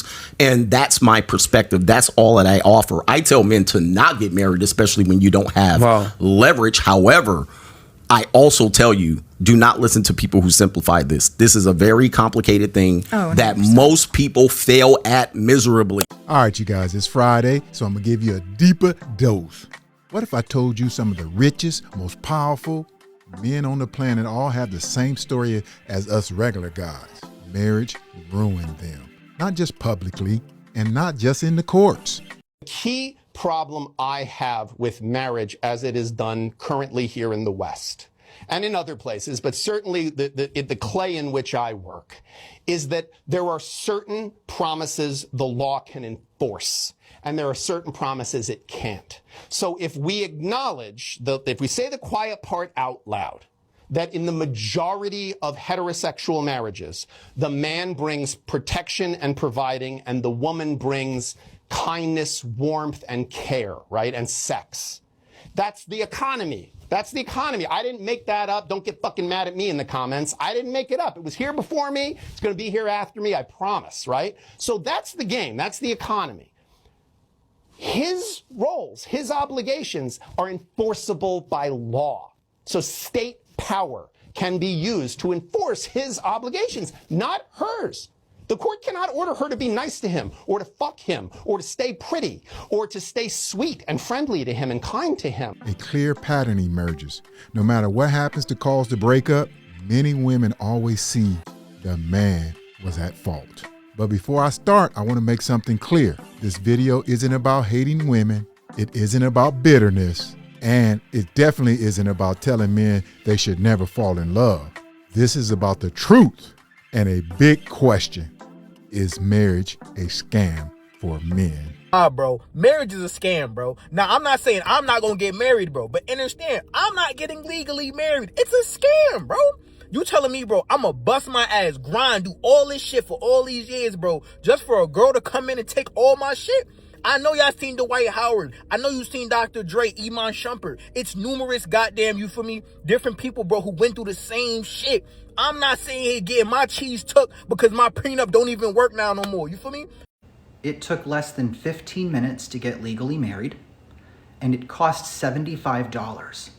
is, and that's my perspective. That's all that I offer. I tell men to not get married, especially when you don't have leverage. However, I also tell you, do not listen to people who simplify this. This is a very complicated thing that most people fail at miserably. All right, you guys, it's Friday, so I'm going to give you a deeper dose. What if I told you some of the richest, most powerful men on the planet all have the same story as us regular guys? Marriage ruined them, not just publicly and not just in the courts. Key problem I have with marriage as it is done currently here in the West and in other places, but certainly the clay in which I work, is that there are certain promises the law can enforce, and there are certain promises it can't. So if we acknowledge, if we say the quiet part out loud, that in the majority of heterosexual marriages, the man brings protection and providing, and the woman brings kindness, warmth, and care, right? And sex. That's the economy. That's the economy. I didn't make that up. Don't get fucking mad at me in the comments. I didn't make it up. It was here before me. It's going to be here after me. I promise, right? So that's the game. That's the economy. His roles, his obligations are enforceable by law. So state power can be used to enforce his obligations, not hers. The court cannot order her to be nice to him, or to fuck him, or to stay pretty, or to stay sweet and friendly to him and kind to him. A clear pattern emerges. No matter what happens to cause the breakup, many women always see the man was at fault. But before I start, I want to make something clear. This video isn't about hating women. It isn't about bitterness. And it definitely isn't about telling men they should never fall in love. This is about the truth and a big question. Is marriage a scam for men? Bro, marriage is a scam, bro. Now, I'm not saying I'm not gonna get married, bro, but understand, I'm not getting legally married. It's a scam, bro. You telling me, bro, I'm gonna bust my ass, grind, do all this shit for all these years, bro, just for a girl to come in and take all my shit? I know y'all seen Dwight Howard. I know you seen Dr. Dre, Iman Shumpert. It's numerous goddamn, you feel me, different people, bro, who went through the same shit. I'm not saying here getting my cheese took because my prenup don't even work now no more. You feel me? It took less than 15 minutes to get legally married, and it cost $75.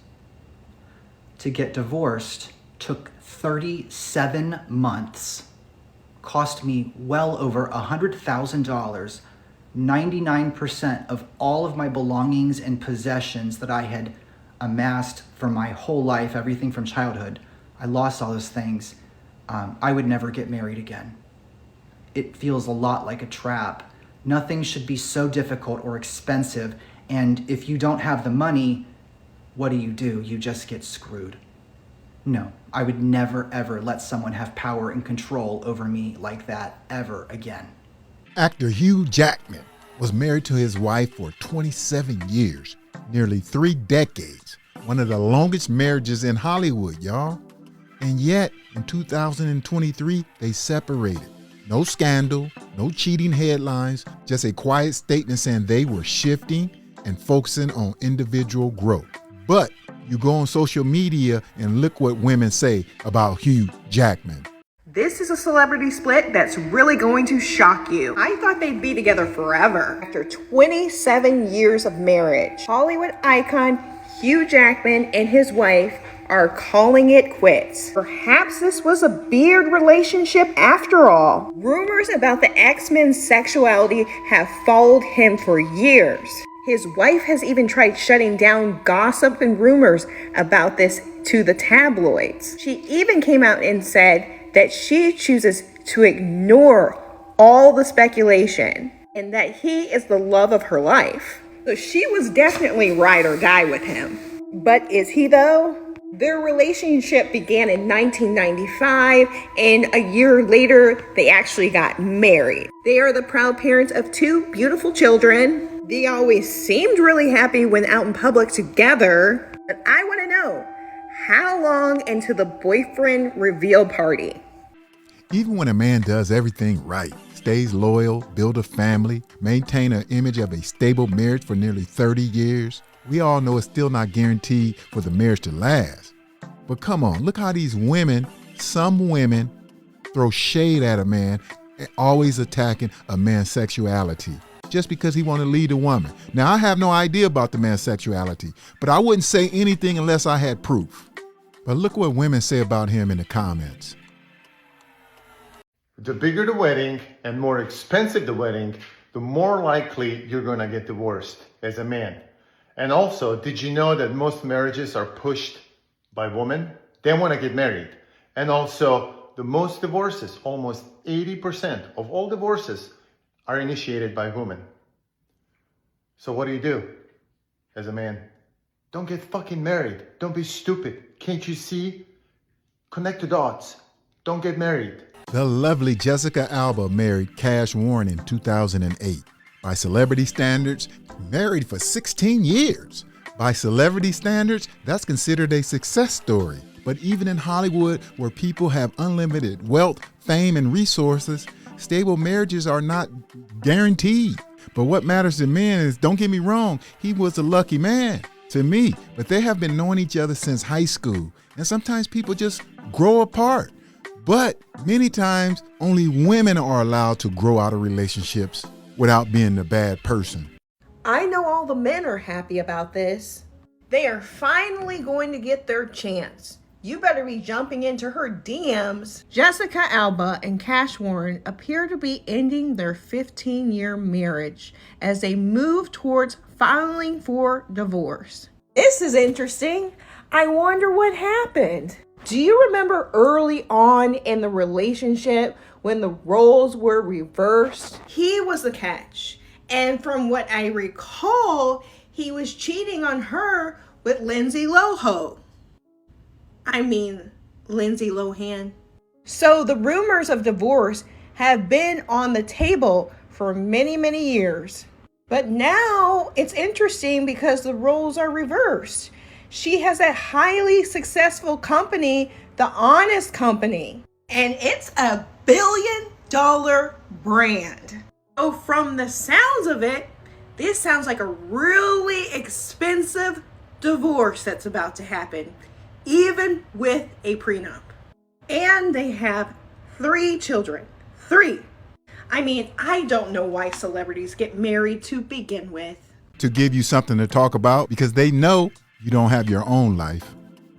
To get divorced took 37 months, cost me well over $100,000, 99% of all of my belongings and possessions that I had amassed for my whole life, everything from childhood. I lost all those things. I would never get married again. It feels a lot like a trap. Nothing should be so difficult or expensive, and if you don't have the money, what do? You just get screwed. No, I would never ever let someone have power and control over me like that ever again. Actor Hugh Jackman was married to his wife for 27 years, nearly 3 decades. One of the longest marriages in Hollywood, y'all. And yet, in 2023, they separated. No scandal, no cheating headlines, just a quiet statement saying they were shifting and focusing on individual growth. But you go on social media and look what women say about Hugh Jackman. This is a celebrity split that's really going to shock you. I thought they'd be together forever. After 27 years of marriage, Hollywood icon Hugh Jackman and his wife are calling it quits. Perhaps this was a beard relationship after all. Rumors about the X-Men's sexuality have followed him for years. His wife has even tried shutting down gossip and rumors about this to the tabloids. She even came out and said that she chooses to ignore all the speculation and that he is the love of her life. So she was definitely ride or die with him. But is he though? Their relationship began in 1995, and a year later, they actually got married. They are the proud parents of 2 beautiful children. They always seemed really happy when out in public together. But I want to know, how long into the boyfriend reveal party? Even when a man does everything right, stays loyal, build a family, maintain an image of a stable marriage for nearly 30 years, we all know it's still not guaranteed for the marriage to last. But come on, look how these women, some women, throw shade at a man and always attacking a man's sexuality just because he want to lead a woman. Now, I have no idea about the man's sexuality, but I wouldn't say anything unless I had proof. But look what women say about him in the comments. The bigger the wedding and more expensive the wedding, the more likely you're going to get divorced as a man. And also, did you know that most marriages are pushed by women? They want to get married. And also, the most divorces, almost 80% of all divorces, are initiated by women. So what do as a man? Don't get fucking married. Don't be stupid. Can't you see? Connect the dots. Don't get married. The lovely Jessica Alba married Cash Warren in 2008. By celebrity standards, married for 16 years. By celebrity standards, that's considered a success story. But even in Hollywood, where people have unlimited wealth, fame, and resources, stable marriages are not guaranteed. But what matters to men is, don't get me wrong, he was a lucky man to me. But they have been knowing each other since high school. And sometimes people just grow apart. But many times, only women are allowed to grow out of relationships without being the bad person. I know all the men are happy about this. They are finally going to get their chance. You better be jumping into her DMs. Jessica Alba and Cash Warren appear to be ending their 15-year marriage as they move towards filing for divorce. This is interesting. I wonder what happened. Do you remember early on in the relationship when the roles were reversed? He was the catch. And from what I recall, he was cheating on her with Lindsay Lohan. Lindsay Lohan. So the rumors of divorce have been on the table for many, many years. But now it's interesting because the roles are reversed. She has a highly successful company, The Honest Company, and it's a $1 billion brand. So from the sounds of it, this sounds like a really expensive divorce that's about to happen, even with a prenup. And they have 3 children. 3. I don't know why celebrities get married to begin with. To give you something to talk about, because they know you don't have your own life.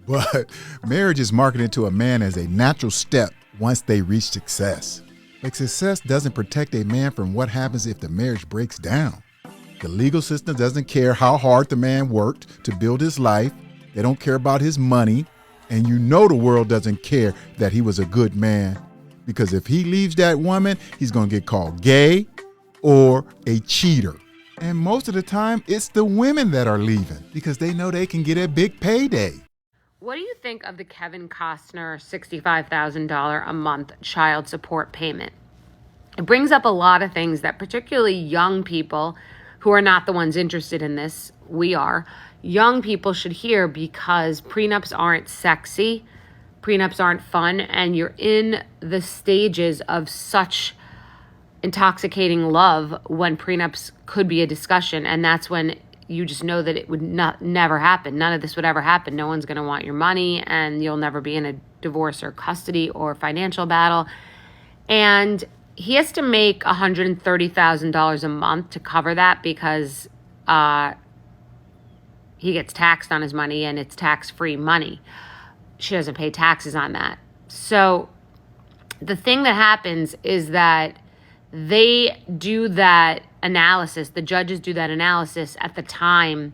But marriage is marketed to a man as a natural step once they reach success. But success doesn't protect a man from what happens if the marriage breaks down. The legal system doesn't care how hard the man worked to build his life. They don't care about his money. And you know the world doesn't care that he was a good man. Because if he leaves that woman, he's going to get called gay or a cheater. And most of the time, it's the women that are leaving because they know they can get a big payday. What do you think of the Kevin Costner $65,000 a month child support payment? It brings up a lot of things that particularly young people who are not the ones interested in this, we are, young people should hear because prenups aren't sexy, prenups aren't fun, and you're in the stages of such intoxicating love when prenups could be a discussion, and that's when you just know that it would never happen. None of this would ever happen. No one's going to want your money, and you'll never be in a divorce or custody or financial battle. And he has to make $130,000 a month to cover that because he gets taxed on his money, and it's tax-free money. She doesn't pay taxes on that. So the thing that happens is that they do that analysis, the judges do that analysis at the time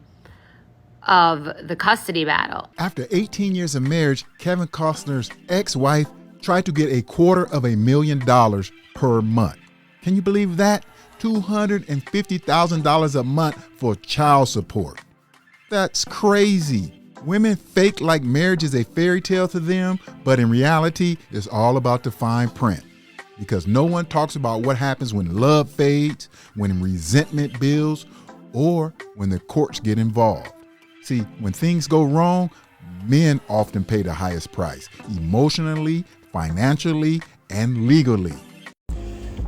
of the custody battle. After 18 years of marriage, Kevin Costner's ex-wife tried to get $250,000 per month. Can you believe that? $250,000 a month for child support. That's crazy. Women fake like marriage is a fairy tale to them, but in reality, it's all about the fine print. Because no one talks about what happens when love fades, when resentment builds, or when the courts get involved. See, when things go wrong, men often pay the highest price, emotionally, financially, and legally.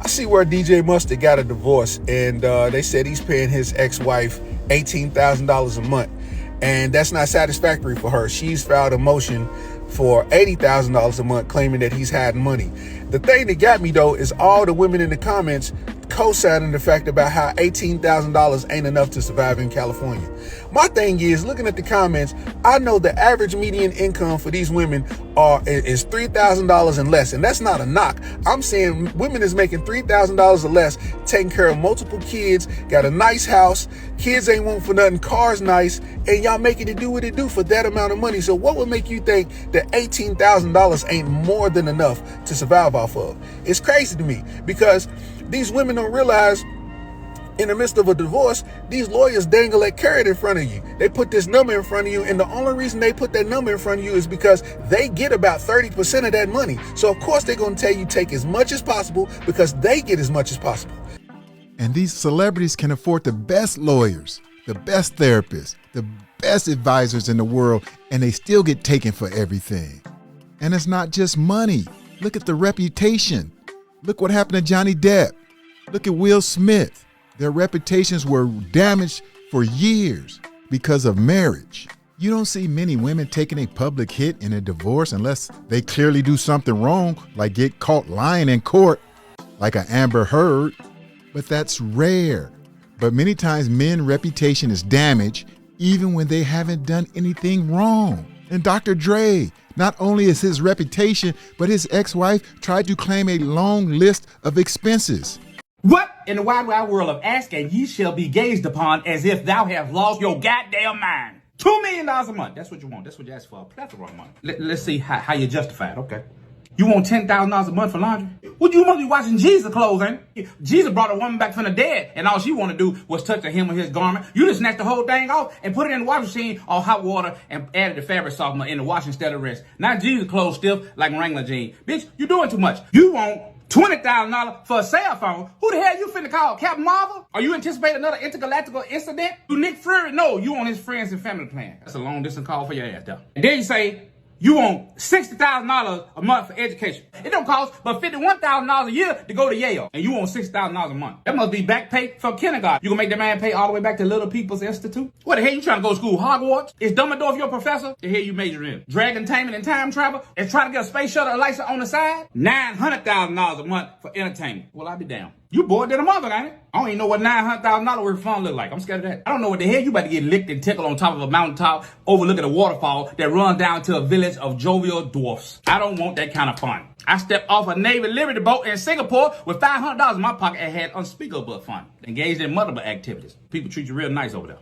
I see where DJ Mustard got a divorce, and they said he's paying his ex-wife $18,000 a month. And that's not satisfactory for her. She's filed a motion for $80,000 a month, claiming that he's hiding money. The thing that got me though is all the women in the comments co-signing the fact about how $18,000 ain't enough to survive in California. My thing is, looking at the comments, I know the average median income for these women is $3,000 and less, and that's not a knock. I'm saying women is making $3,000 or less, taking care of multiple kids, got a nice house, kids ain't want for nothing, cars nice, and y'all making it do what it do for that amount of money. So what would make you think that $18,000 ain't more than enough to survive off of? It's crazy to me, because these women don't realize in the midst of a divorce, these lawyers dangle that carrot in front of you. They put this number in front of you, and the only reason they put that number in front of you is because they get about 30% of that money. So of course they're going to tell you take as much as possible because they get as much as possible. And these celebrities can afford the best lawyers, the best therapists, the best advisors in the world, and they still get taken for everything. And it's not just money. Look at the reputation. Look what happened to Johnny Depp. Look at Will Smith. Their reputations were damaged for years because of marriage. You don't see many women taking a public hit in a divorce unless they clearly do something wrong, like get caught lying in court, like an Amber Heard. But that's rare. But many times men's reputation is damaged even when they haven't done anything wrong. And Dr. Dre, not only is his reputation, but his ex-wife tried to claim a long list of expenses. What in the wide world of asking ye shall be gazed upon as if thou have lost your goddamn mind? $2 million a month. That's what you want. That's what you ask for. A plethora of money. Let's see how you justify it. Okay. You want $10,000 a month for laundry? Well, you must be watching Jesus clothes, ain't it? Jesus brought a woman back from the dead, and all she wanted to do was touch the hem of his garment. You just snatched the whole thing off and put it in the washing machine on hot water and added the fabric softener in the wash instead of rinse. Now Jesus clothes stiff like Wrangler jeans. Bitch, you doing too much. You want $20,000 for a cell phone. Who the hell you finna call? Captain Marvel? Are you anticipating another intergalactical incident? You Nick Fury? No, you on his friends and family plan. That's a long distance call for your ass, though. And then you say, you want $60,000 a month for education. It don't cost but $51,000 a year to go to Yale. And you want $60,000 a month. That must be back pay from kindergarten. You gonna make that man pay all the way back to Little People's Institute? What the hell you trying to go to school? Hogwarts? Is Dumbledore your professor? The hell you major in? Dragon taming and time travel? And trying to get a space shuttle license on the side? $900,000 a month for entertainment. Well, I'll be down. You bored than a mother, ain't it? I don't even know what $900,000 worth of fun look like. I'm scared of that. I don't know what the hell you about to get licked and tickled on top of a mountaintop overlooking a waterfall that runs down to a village of jovial dwarfs. I don't want that kind of fun. I stepped off a Navy Liberty boat in Singapore with $500 in my pocket and had unspeakable fun. Engaged in multiple activities. People treat you real nice over there.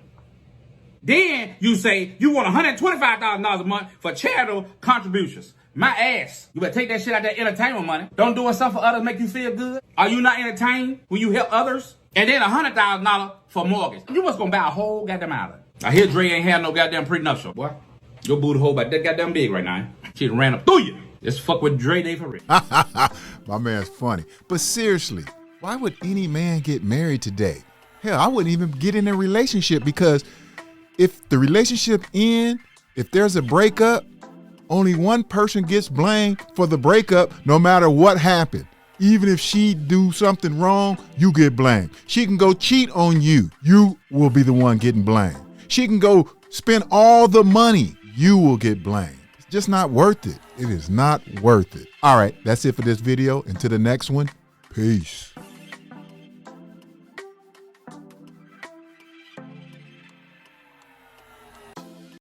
Then you say you want $125,000 a month for charitable contributions. My ass. You better take that shit out of that entertainment money. Don't doing something for others make you feel good? Are you not entertained when you help others? And then $100,000 for mortgage. You was gonna buy a whole goddamn island. I hear Dre ain't had no goddamn prenuptial, boy. Your booty hole about that goddamn big right now. She ran up through you. Just fuck with Dre Day for real. My man's funny. But seriously, why would any man get married today? Hell, I wouldn't even get in a relationship, because if the relationship ends, if there's a breakup, only one person gets blamed for the breakup no matter what happened. Even if she do something wrong, you get blamed. She can go cheat on you. You will be the one getting blamed. She can go spend all the money. You will get blamed. It's just not worth it. It is not worth it. All right, that's it for this video. Until the next one, peace.